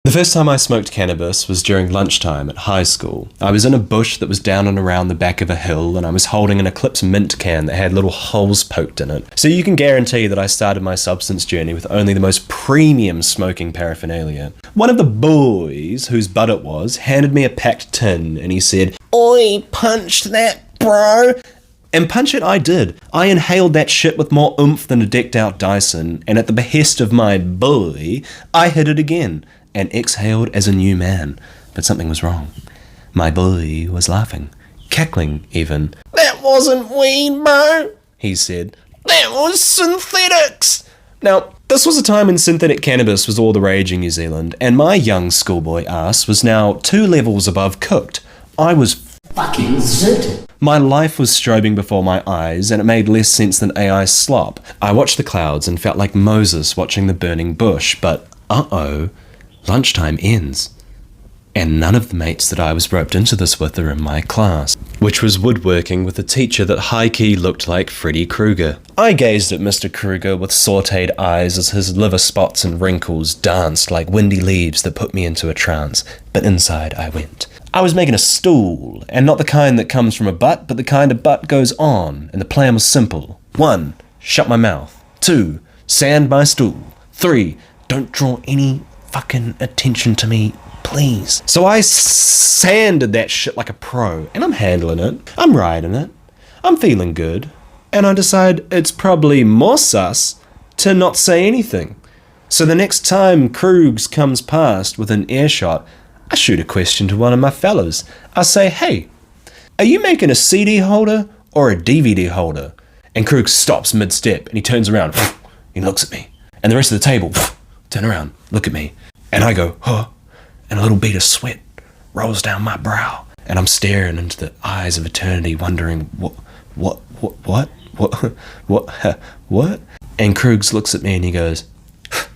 The first time I smoked cannabis was during lunchtime at high school. I was in a bush that was down and around the back of a hill, and I was holding an Eclipse mint can that had little holes poked in it. So you can guarantee that I started my substance journey with only the most premium smoking paraphernalia. One of the boys, whose bud it was, handed me a packed tin, and he said, "Oi, punch that, bro." And punch it I did. I inhaled that shit with more oomph than a decked out Dyson, and at the behest of my boy, I hit it again, and exhaled as a new man. But something was wrong. My boy was laughing, cackling even. "That wasn't weed, bro," he said. "That was synthetics." Now, this was a time when synthetic cannabis was all the rage in New Zealand, and my young schoolboy ass was now 2 levels above cooked. I was fucking zit. My life was strobing before my eyes, and it made less sense than AI slop. I watched the clouds and felt like Moses watching the burning bush, but uh-oh, lunchtime ends. And none of the mates that I was roped into this with are in my class, which was woodworking with a teacher that high-key looked like Freddy Krueger. I gazed at Mr. Krueger with sautéed eyes as his liver spots and wrinkles danced like windy leaves that put me into a trance, but inside I went. I was making a stool, and not the kind that comes from a butt, but the kind a butt goes on, and the plan was simple. 1, shut my mouth. 2, sand my stool. 3, don't draw any fucking attention to me, please. So I sanded that shit like a pro, and I'm handling it. I'm riding it. I'm feeling good. And I decide it's probably more sus to not say anything. So the next time Krugs comes past within earshot, I shoot a question to one of my fellas. I say, "Hey, are you making a CD holder or a DVD holder?" And Krug stops mid-step and he turns around. He looks at me. And the rest of the table turn around, look at me. And I go, "Huh," and a little bead of sweat rolls down my brow. And I'm staring into the eyes of eternity, wondering, what? And Krugs looks at me and he goes,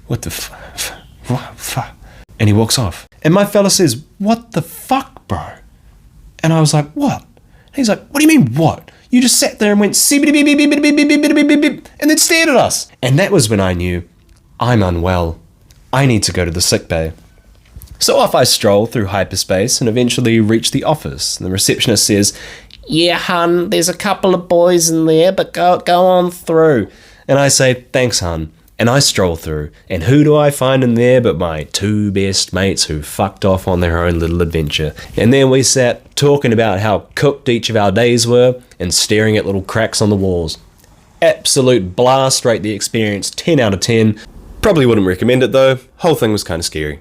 "What the fuck?" And he walks off. And my fella says, "What the fuck, bro?" And I was like, "What?" And he's like, "What do you mean, what? You just sat there and went, and then stared at us." And that was when I knew, I'm unwell. I need to go to the sick bay. So off I stroll through hyperspace and eventually reach the office. And the receptionist says, "Yeah, hun, there's a couple of boys in there, but go on through." And I say, "Thanks, hun." And I stroll through, and who do I find in there but my 2 best mates who fucked off on their own little adventure. And then we sat talking about how cooked each of our days were and staring at little cracks on the walls. Absolute blast, rate the experience 10 out of 10. Probably wouldn't recommend it though, whole thing was kind of scary.